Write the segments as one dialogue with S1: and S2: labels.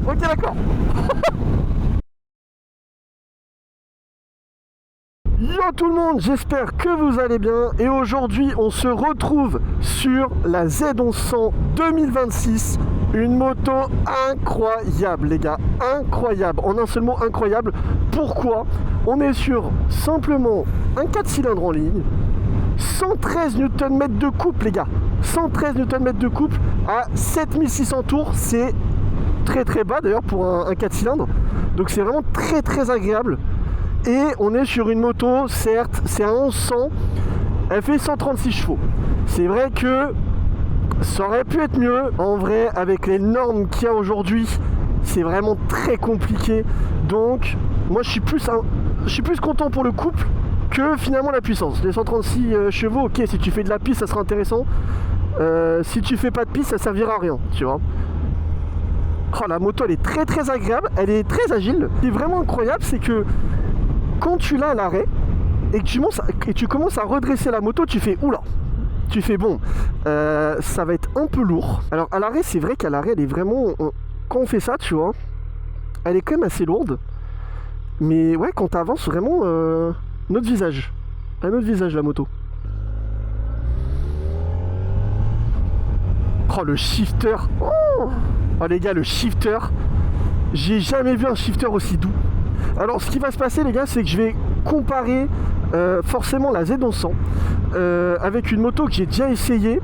S1: Ok, d'accord. Yo tout le monde, j'espère que vous allez bien. Et aujourd'hui, on se retrouve sur la Z1100 2026. Une moto incroyable, les gars. Incroyable. En un seul mot, incroyable. Pourquoi? On est sur simplement un 4 cylindres en ligne. 113 Nm de couple, les gars. 113 Nm de couple à 7600 tours. C'est très très bas d'ailleurs pour un 4 cylindres. Donc c'est vraiment très très agréable. Et on est sur une moto, certes, c'est un 1100, elle fait 136 chevaux. C'est vrai que ça aurait pu être mieux. En vrai, avec les normes qu'il y a aujourd'hui, c'est vraiment très compliqué. Donc, moi, je suis plus content pour le couple que finalement la puissance. Les 136 chevaux, ok, si tu fais de la piste, ça sera intéressant. Si tu fais pas de piste, ça servira à rien, tu vois. Oh, la moto, elle est très très agréable, elle est très agile. Ce qui est vraiment incroyable, c'est que quand tu l'as à l'arrêt et que tu commences à redresser la moto, tu fais oula, tu fais bon, ça va être un peu lourd. Alors à l'arrêt, c'est vrai qu'à l'arrêt, elle est vraiment, quand on fait ça, tu vois, elle est quand même assez lourde. Mais ouais, quand tu avances vraiment, notre visage, un autre visage la moto. Oh le shifter, oh les gars, le shifter, j'ai jamais vu un shifter aussi doux. Alors ce qui va se passer, les gars, c'est que je vais comparer forcément la Z1100 avec une moto que j'ai déjà essayée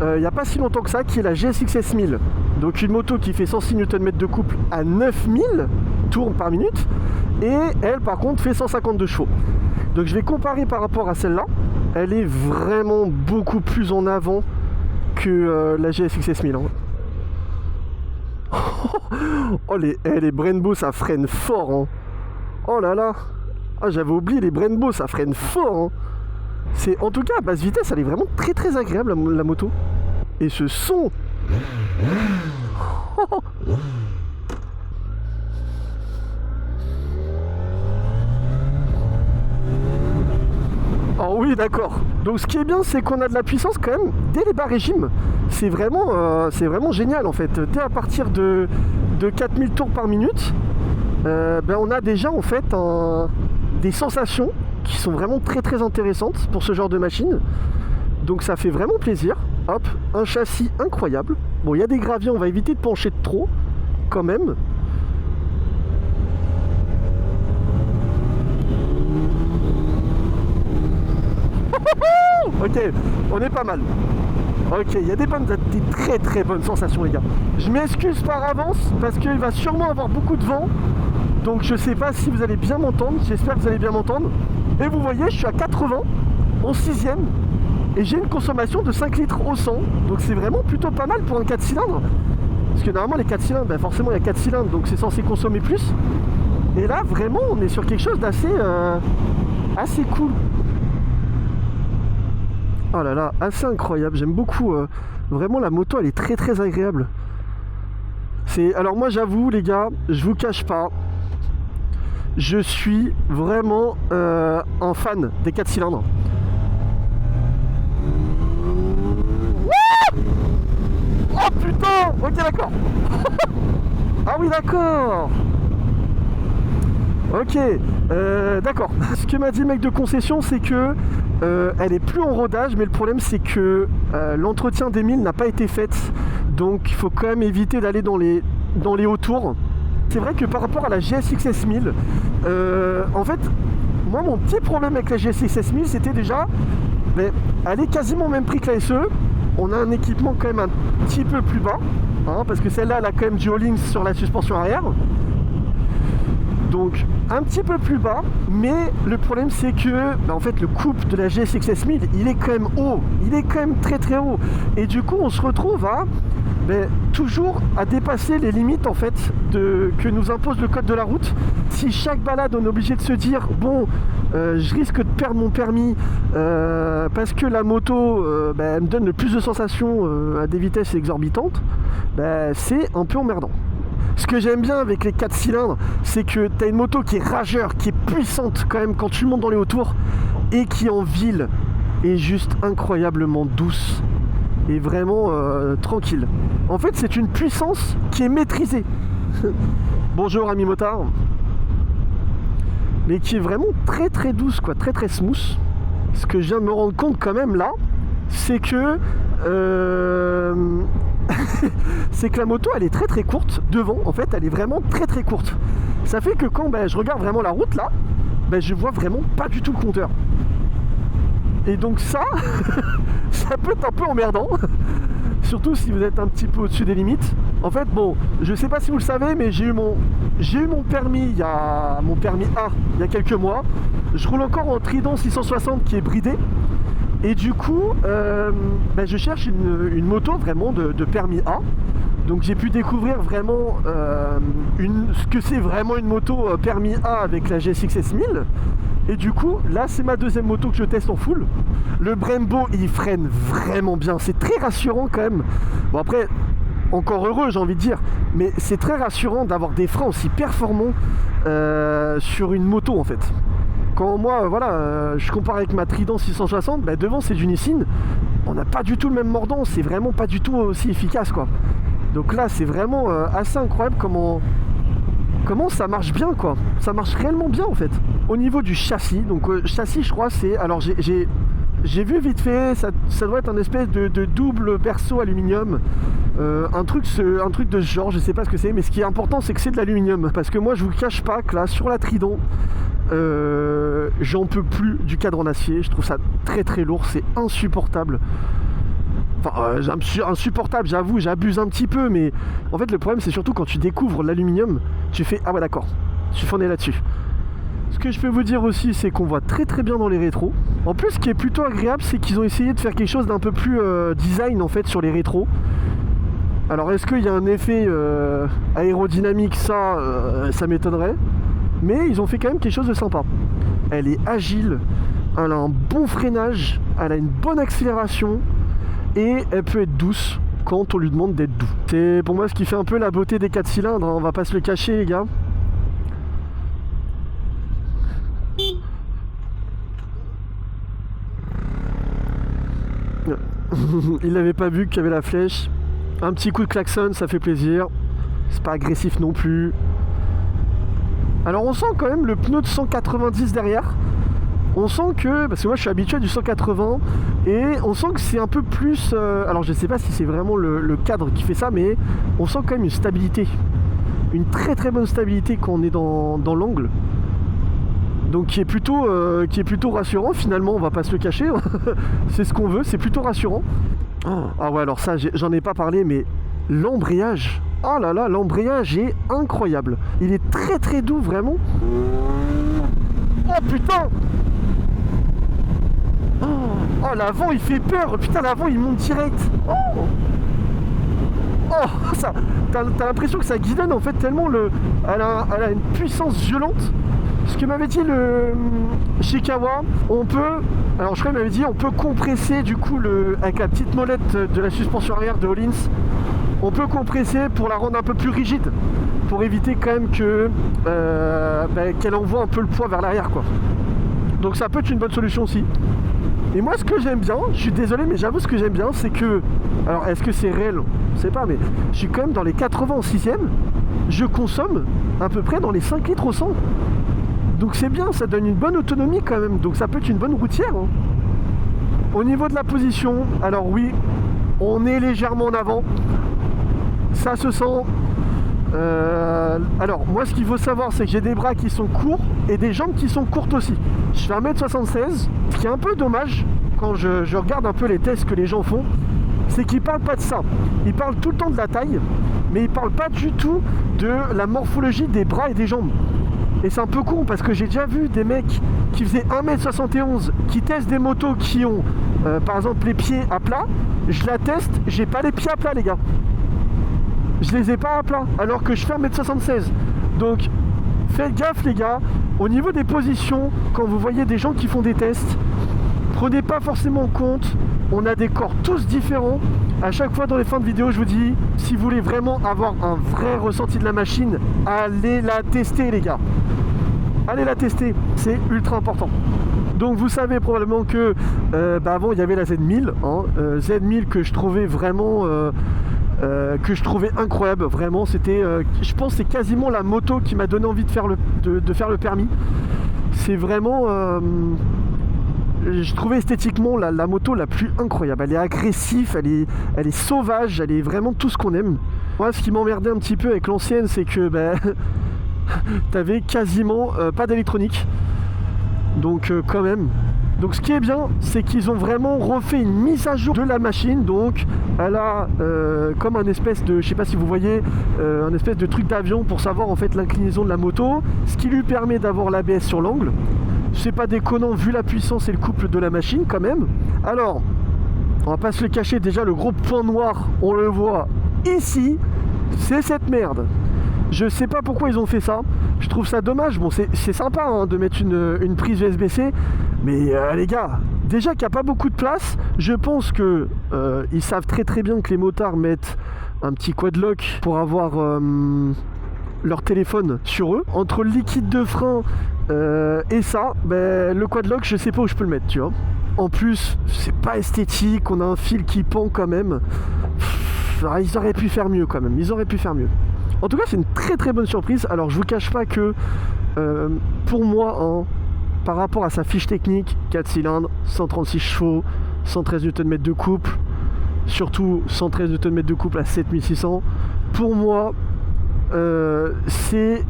S1: il n'y a pas si longtemps que ça, qui est la GSX-S 1000. Donc une moto qui fait 106 Nm de couple à 9000 tours par minute, et elle par contre fait 152 chevaux. Donc je vais comparer par rapport à celle-là. Elle est vraiment beaucoup plus en avant que la GSX-S 1000. Oh les Brembo, ça freine fort, hein. Oh là là. Ah, j'avais oublié les Brembo, ça freine fort, hein. C'est, en tout cas à basse vitesse, elle est vraiment très très agréable la moto. Et ce son. Oh oui, d'accord. Donc ce qui est bien, c'est qu'on a de la puissance quand même dès les bas régimes. C'est vraiment génial en fait. Dès à partir de 4000 tours par minute, on a déjà en fait des sensations qui sont vraiment très très intéressantes pour ce genre de machine. Donc ça fait vraiment plaisir. Hop, un châssis incroyable. Bon, il y a des graviers, on va éviter de pencher de trop quand même. Ok, on est pas mal. Ok, il y a des très très bonnes sensations, les gars. Je m'excuse par avance parce qu'il va sûrement avoir beaucoup de vent. Donc je sais pas si vous allez bien m'entendre. J'espère que vous allez bien m'entendre. Et vous voyez, je suis à 80 en 6ème. Et j'ai une consommation de 5 litres au 100. Donc c'est vraiment plutôt pas mal pour un 4 cylindres. Parce que normalement les 4 cylindres, forcément il y a 4 cylindres, donc c'est censé consommer plus. Et là vraiment on est sur quelque chose d'assez assez cool. Oh là là, assez incroyable, j'aime beaucoup. Vraiment la moto elle est très très agréable. Alors moi j'avoue les gars, je vous cache pas, je suis vraiment un fan des 4 cylindres. Oh putain. Ok d'accord. Ah oui d'accord. Ok, d'accord. Ce que m'a dit le mec de concession, c'est que elle est plus en rodage, mais le problème c'est que l'entretien des milles n'a pas été fait, donc il faut quand même éviter d'aller dans les hauts tours. C'est vrai que par rapport à la GSX-S 1000, en fait, moi mon petit problème avec la GSX-S 1000, c'était déjà, elle est quasiment au même prix que la SE. On a un équipement quand même un petit peu plus bas, hein, parce que celle-là, elle a quand même du All-in sur la suspension arrière. Donc un petit peu plus bas, mais le problème c'est que en fait le couple de la GSX-S 1000 il est quand même haut, il est quand même très très haut, et du coup on se retrouve à toujours à dépasser les limites en fait que nous impose le code de la route. Si chaque balade on est obligé de se dire bon je risque de perdre mon permis parce que la moto elle me donne le plus de sensations à des vitesses exorbitantes, c'est un peu emmerdant. Ce que j'aime bien avec les 4 cylindres, c'est que tu as une moto qui est rageur, qui est puissante quand même quand tu montes dans les hauts tours, et qui en ville est juste incroyablement douce et vraiment tranquille. En fait, c'est une puissance qui est maîtrisée. Bonjour ami motard. Mais qui est vraiment très très douce, quoi, très très smooth. Ce que je viens de me rendre compte quand même là, c'est que c'est que la moto elle est très très courte devant, en fait elle est vraiment très très courte. Ça fait que quand je regarde vraiment la route là, je vois vraiment pas du tout le compteur. Et donc ça, ça peut être un peu emmerdant. Surtout si vous êtes un petit peu au-dessus des limites. En fait, bon, je sais pas si vous le savez, mais j'ai eu mon permis, mon permis A il y a quelques mois. Je roule encore en Trident 660 qui est bridé. Et du coup, je cherche une moto vraiment de permis A. Donc j'ai pu découvrir vraiment ce que c'est vraiment une moto permis A avec la GSX S1000. Et du coup, là c'est ma deuxième moto que je teste en full. Le Brembo il freine vraiment bien, c'est très rassurant quand même. Bon après, encore heureux j'ai envie de dire, mais c'est très rassurant d'avoir des freins aussi performants sur une moto en fait. Quand moi, je compare avec ma Trident 660, devant c'est du Nissin, on n'a pas du tout le même mordant, c'est vraiment pas du tout aussi efficace quoi. Donc là c'est vraiment assez incroyable comment ça marche bien quoi. Ça marche réellement bien en fait. Au niveau du châssis, donc châssis je crois c'est... Alors j'ai vu vite fait, ça doit être un espèce de double berceau aluminium. Un truc de ce genre, je sais pas ce que c'est, mais ce qui est important c'est que c'est de l'aluminium. Parce que moi je vous cache pas que là sur la Trident, j'en peux plus du cadre en acier, je trouve ça très très lourd, c'est insupportable. Enfin, insupportable, j'avoue, j'abuse un petit peu, mais en fait le problème c'est surtout quand tu découvres l'aluminium, tu fais ah ouais d'accord, tu fais on est là-dessus. Ce que je peux vous dire aussi, c'est qu'on voit très très bien dans les rétros. En plus, ce qui est plutôt agréable, c'est qu'ils ont essayé de faire quelque chose d'un peu plus design en fait sur les rétros. Alors est-ce qu'il y a un effet aérodynamique, ça m'étonnerait. Mais ils ont fait quand même quelque chose de sympa. Elle est agile, elle a un bon freinage, elle a une bonne accélération et elle peut être douce quand on lui demande d'être doux. C'est pour moi ce qui fait un peu la beauté des 4 cylindres, hein. On va pas se le cacher les gars. Il n'avait pas vu qu'il y avait la flèche. Un petit coup de klaxon, ça fait plaisir. C'est pas agressif non plus. Alors on sent quand même le pneu de 190 derrière. On sent que, parce que moi je suis habitué du 180, et on sent que c'est un peu plus... alors je sais pas si c'est vraiment le cadre qui fait ça, mais on sent quand même une stabilité. Une très très bonne stabilité quand on est dans l'angle. Donc qui est plutôt rassurant finalement, on va pas se le cacher. C'est ce qu'on veut, c'est plutôt rassurant. Ah ouais, alors ça j'en ai pas parlé, mais l'embrayage, oh là là, l'embrayage est incroyable. Il est très très doux vraiment. Oh putain. Oh l'avant il fait peur, putain l'avant il monte direct. Oh ça, t'as l'impression que ça guidonne en fait tellement elle a une puissance violente. Ce que m'avait dit le Shikawa, alors je crois qu'il m'avait dit on peut compresser du coup avec la petite molette de la suspension arrière de Öhlins, on peut compresser pour la rendre un peu plus rigide, pour éviter quand même que qu'elle envoie un peu le poids vers l'arrière quoi. Donc ça peut être une bonne solution aussi. Et moi ce que j'aime bien, je suis désolé mais j'avoue ce que j'aime bien c'est que, alors est-ce que c'est réel, je sais pas, mais je suis quand même dans les 80 en 6ème, je consomme à peu près dans les 5 litres au 100. Donc c'est bien, ça donne une bonne autonomie quand même, donc ça peut être une bonne routière hein. Au niveau de la position, alors oui, on est légèrement en avant, ça se sent. Alors moi ce qu'il faut savoir c'est que j'ai des bras qui sont courts et des jambes qui sont courtes aussi. Je fais 1m76, ce qui est un peu dommage quand je regarde un peu les tests que les gens font, c'est qu'ils parlent pas de ça. Ils parlent tout le temps de la taille, mais ils parlent pas du tout de la morphologie des bras et des jambes. Et c'est un peu con parce que j'ai déjà vu des mecs qui faisaient 1m71 qui testent des motos qui ont par exemple les pieds à plat. Je la teste, j'ai pas les pieds à plat les gars. Je les ai pas à plat alors que je fais 1m76. Donc faites gaffe les gars. Au niveau des positions, quand vous voyez des gens qui font des tests, prenez pas forcément en compte. On a des corps tous différents. À chaque fois dans les fins de vidéo, je vous dis, si vous voulez vraiment avoir un vrai ressenti de la machine, allez la tester les gars. Allez la tester, c'est ultra important. Donc vous savez probablement que avant il y avait la Z1000, hein, Z1000 que je trouvais vraiment que je trouvais incroyable. Vraiment, c'était, je pense, c'est quasiment la moto qui m'a donné envie de faire le permis. C'est vraiment, je trouvais esthétiquement la moto la plus incroyable. Elle est agressive, elle est sauvage, elle est vraiment tout ce qu'on aime. Moi, ce qui m'emmerdait un petit peu avec l'ancienne, c'est que t'avais quasiment pas d'électronique. Donc quand même. Donc ce qui est bien, c'est qu'ils ont vraiment refait une mise à jour de la machine. Donc elle a comme un espèce de, je sais pas si vous voyez, un espèce de truc d'avion pour savoir en fait l'inclinaison de la moto, ce qui lui permet d'avoir l'ABS sur l'angle. C'est pas déconnant vu la puissance et le couple de la machine quand même. Alors, on va pas se le cacher, déjà le gros point noir, on le voit ici, c'est cette merde. Je sais pas pourquoi ils ont fait ça. Je trouve ça dommage. Bon, c'est sympa hein, de mettre une prise USB-C. Mais les gars, déjà qu'il n'y a pas beaucoup de place, je pense que ils savent très très bien que les motards mettent un petit quad lock pour avoir leur téléphone sur eux. Entre le liquide de frein et ça, le quad lock, je sais pas où je peux le mettre, tu vois. En plus, c'est pas esthétique, on a un fil qui pend quand même. Ils auraient pu faire mieux quand même, ils auraient pu faire mieux. En tout cas, c'est une très très bonne surprise. Alors, je vous cache pas que pour moi, hein, par rapport à sa fiche technique, 4 cylindres, 136 chevaux, 113 Nm de couple, surtout 113 Nm de couple à 7600, pour moi, c'est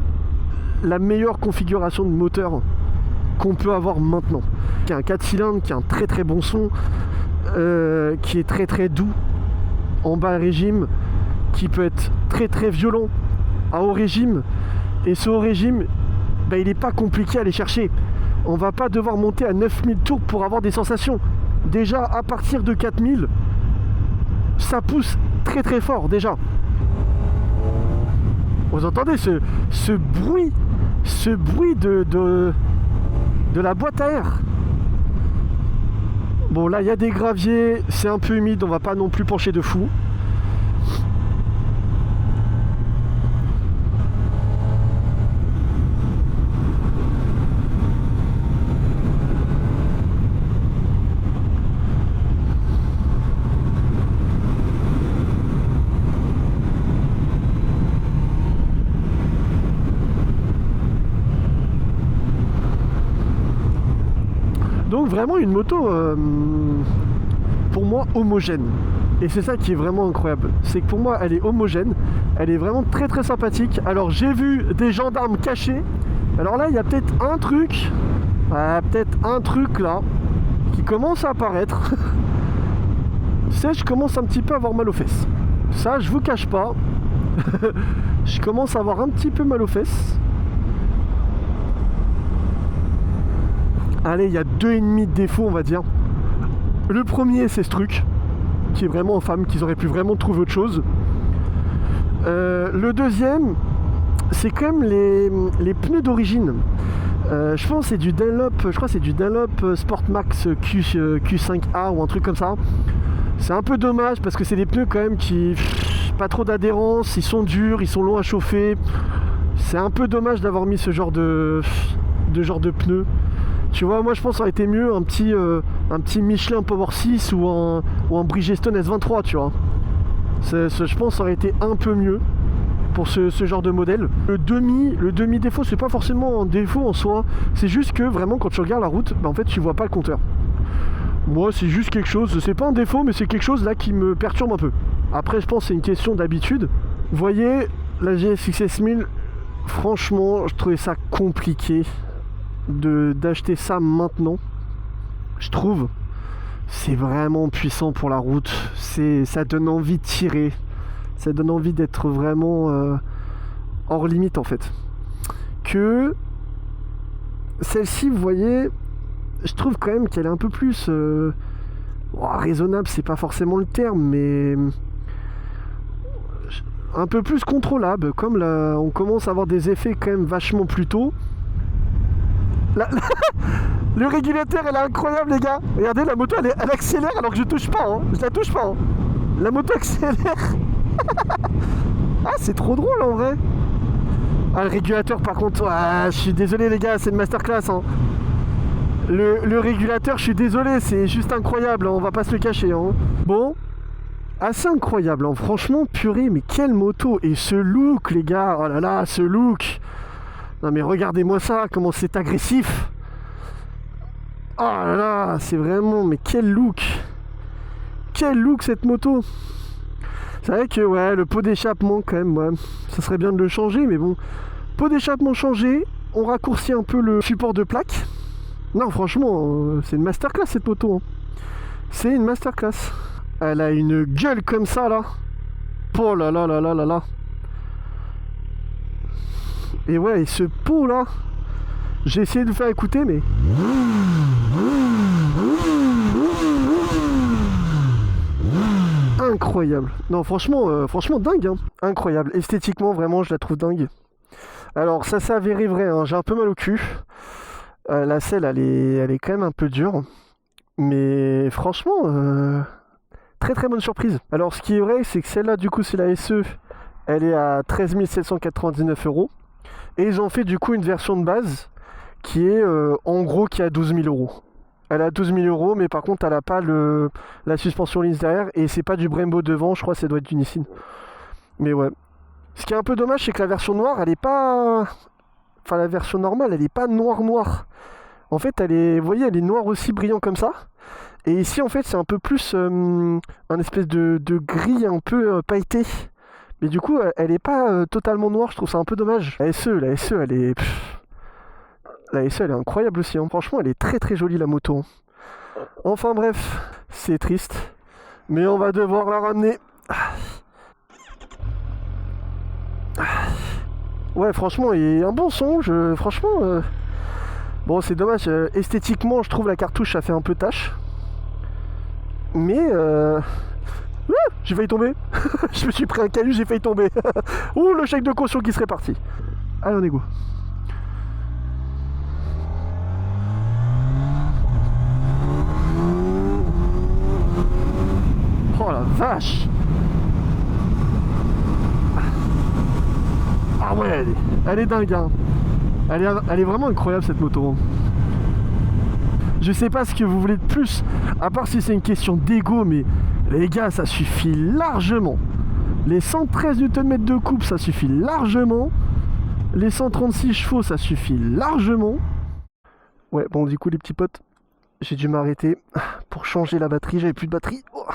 S1: la meilleure configuration de moteur qu'on peut avoir maintenant. Qui a un 4 cylindres, qui a un très très bon son, qui est très très doux en bas régime, qui peut être très très violent à haut régime, et ce haut régime il n'est pas compliqué à aller chercher. On va pas devoir monter à 9000 tours pour avoir des sensations. Déjà à partir de 4000 ça pousse très très fort déjà. Vous entendez ce bruit de la boîte à air. Bon là il y a des graviers, c'est un peu humide, on va pas non plus pencher de fou. Donc vraiment une moto pour moi homogène, et c'est ça qui est vraiment incroyable, c'est que pour moi elle est homogène, elle est vraiment très très sympathique. Alors j'ai vu des gendarmes cachés, alors là il y a peut-être un truc là qui commence à apparaître. C'est, je commence un petit peu à avoir mal aux fesses, ça je vous cache pas. Je commence à avoir un petit peu mal aux fesses. Allez, il y a 2,5 de défauts, on va dire. Le premier, c'est ce truc, qui est vraiment infâme, qu'ils auraient pu vraiment trouver autre chose. Le deuxième, c'est quand même les pneus d'origine. Je pense que c'est du Dunlop, Sport Max Q5A ou un truc comme ça. C'est un peu dommage parce que c'est des pneus quand même qui... pas trop d'adhérence, ils sont durs, ils sont longs à chauffer. C'est un peu dommage d'avoir mis ce genre de pneus. Tu vois, moi je pense que ça aurait été mieux un petit Michelin Power 6 ou un Bridgestone S23, tu vois. Je pense que ça aurait été un peu mieux pour ce genre de modèle. Le demi défaut, c'est pas forcément un défaut en soi, c'est juste que vraiment quand tu regardes la route, en fait tu vois pas le compteur. Moi c'est juste quelque chose, c'est pas un défaut, mais c'est quelque chose là qui me perturbe un peu. Après je pense que c'est une question d'habitude. Vous voyez, la GSX S1000, franchement je trouvais ça compliqué d'acheter ça maintenant. Je trouve c'est vraiment puissant pour la route, ça donne envie de tirer, ça donne envie d'être vraiment hors limite en fait. Que celle-ci, vous voyez, je trouve quand même qu'elle est un peu plus raisonnable, c'est pas forcément le terme, mais un peu plus contrôlable. Comme là on commence à avoir des effets quand même vachement plus tôt. Le régulateur elle est incroyable les gars. Regardez, la moto elle accélère alors que je touche pas, hein. Je la touche pas, hein. La moto accélère. Ah c'est trop drôle en vrai. Ah le régulateur par contre, je suis désolé les gars, c'est une masterclass, hein. Le régulateur, je suis désolé, c'est juste incroyable, hein. On va pas se le cacher, hein. Bon, assez incroyable, hein. Franchement, purée, mais quelle moto! Et ce look, les gars, oh là là, ce look! Non mais regardez-moi ça, comment c'est agressif! Oh là là, c'est vraiment, mais quel look! Quel look cette moto! C'est vrai que ouais, le pot d'échappement quand même, ouais, ça serait bien de le changer, mais bon, pot d'échappement changé, on raccourcit un peu le support de plaque. Non, franchement, c'est une masterclass cette moto, hein. C'est une masterclass. Elle a une gueule comme ça là. Oh là là là là là là. Et ouais, et ce pot là, j'ai essayé de le faire écouter, mais incroyable. Non, franchement, franchement dingue, hein. Incroyable. Esthétiquement, vraiment, je la trouve dingue. Alors, ça s'est avéré vrai, hein. J'ai un peu mal au cul. La selle, elle est quand même un peu dure. Mais franchement, très très bonne surprise. Alors, ce qui est vrai, c'est que celle-là, du coup, c'est la SE. Elle est à 13 799 €. Et ils ont fait, du coup, une version de base qui est, en gros, qui a 12 000 €. Elle a 12 000 €, mais par contre, elle n'a pas la suspension lisse derrière. Et c'est pas du Brembo devant, je crois que ça doit être du Nissin. Mais ouais. Ce qui est un peu dommage, c'est que la version noire, elle est pas... Enfin, la version normale, elle est pas noire. En fait, elle est... Vous voyez, elle est noire aussi, brillant comme ça. Et ici, en fait, c'est un peu plus... un espèce de gris un peu pailleté. Mais du coup, elle est pas totalement noire, je trouve ça un peu dommage. La SE, elle est... La SE, elle est incroyable aussi, hein. Franchement, elle est très très jolie, la moto. Enfin bref, c'est triste. Mais on va devoir la ramener. Ouais, franchement, il y a un bon son. Franchement, bon, c'est dommage. Esthétiquement, je trouve la cartouche, ça fait un peu tâche. Mais... j'ai failli tomber. Je me suis pris un caillou, j'ai failli tomber. Ouh, le chèque de caution qui serait parti. Allez, on est go. Oh la vache! Ah ouais, elle est dingue, hein. Elle est vraiment incroyable cette moto. Je sais pas ce que vous voulez de plus, à part si c'est une question d'ego, mais les gars, ça suffit largement. Les 113 Nm de coupe, ça suffit largement. Les 136 chevaux, ça suffit largement. Ouais, bon, du coup, les petits potes, j'ai dû m'arrêter pour changer la batterie. J'avais plus de batterie. Oh.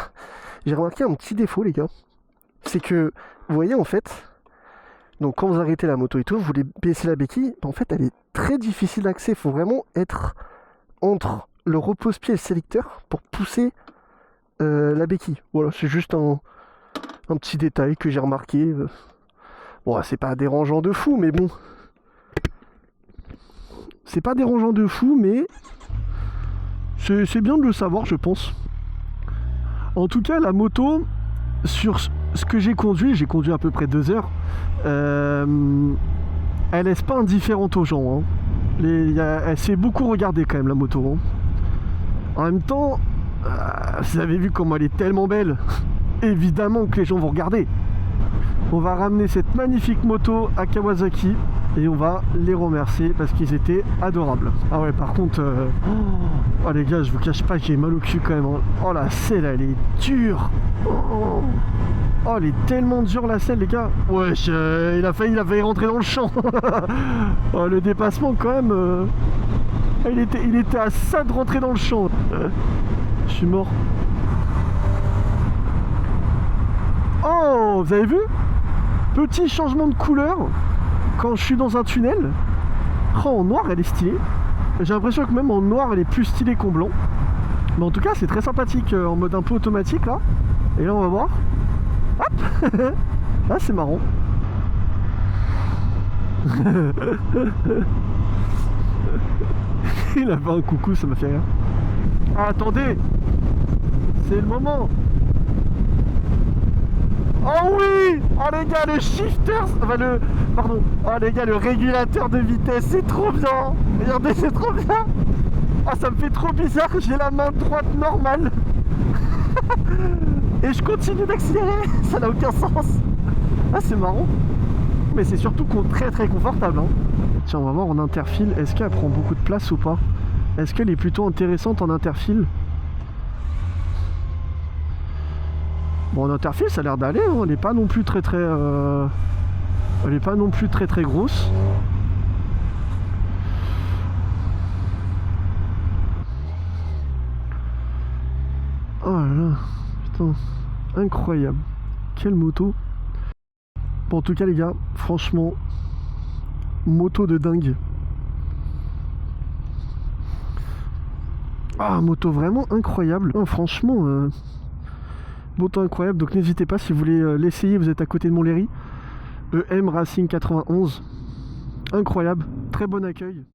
S1: J'ai remarqué un petit défaut, les gars. C'est que, vous voyez, en fait, donc quand vous arrêtez la moto et tout, vous voulez baisser la béquille, en fait, elle est très difficile d'accès. Il faut vraiment être entre le repose-pied et le sélecteur pour pousser la béquille. Voilà, c'est juste un petit détail que j'ai remarqué. Bon, c'est pas dérangeant de fou, mais bon. C'est pas dérangeant de fou, mais c'est bien de le savoir, je pense. En tout cas, la moto, sur ce que j'ai conduit à peu près 2 heures, elle laisse pas indifférente aux gens, hein. Elle s'est beaucoup regardée quand même, la moto, hein. En même temps, vous avez vu comment elle est tellement belle. Évidemment que les gens vont regarder. On va ramener cette magnifique moto à Kawasaki et on va les remercier parce qu'ils étaient adorables. Ah ouais, par contre, oh les gars, je vous cache pas que j'ai mal au cul quand même, hein. Oh, la selle, elle est dure. Oh, elle est tellement dure, la selle, les gars. Wesh, il a failli rentrer dans le champ. Oh, le dépassement quand même, il était à ça de rentrer dans le champ. Je suis mort. Oh, vous avez vu? Petit changement de couleur quand je suis dans un tunnel. Oh, en noir, elle est stylée. J'ai l'impression que même en noir, elle est plus stylée qu'en blanc. Mais en tout cas, c'est très sympathique en mode un peu automatique là. Et là, on va voir. Hop. Ah, c'est marrant. Il a fait un coucou, ça m'a fait rire. Ah, attendez, c'est le moment. Oh oui! Oh les gars, le shifter, enfin pardon, oh les gars, le régulateur de vitesse, c'est trop bien. Regardez, c'est trop bien. Ah, ça me fait trop bizarre, j'ai la main droite normale. Et je continue d'accélérer, ça n'a aucun sens. Ah, c'est marrant. Mais c'est surtout très très confortable, hein. Tiens, on va voir en interfile, est-ce qu'elle prend beaucoup de place ou pas? Est-ce qu'elle est plutôt intéressante en interfile? Bon, en interface, ça a l'air d'aller, hein. Elle n'est pas non plus très elle est pas non plus très grosse. Oh là là, putain, incroyable. Quelle moto. Bon, en tout cas les gars, franchement, moto de dingue. Ah, moto vraiment incroyable. Oh, franchement, moto incroyable. Donc n'hésitez pas si vous voulez l'essayer, vous êtes à côté de Montlhéry. EM Racing 91. Incroyable, très bon accueil.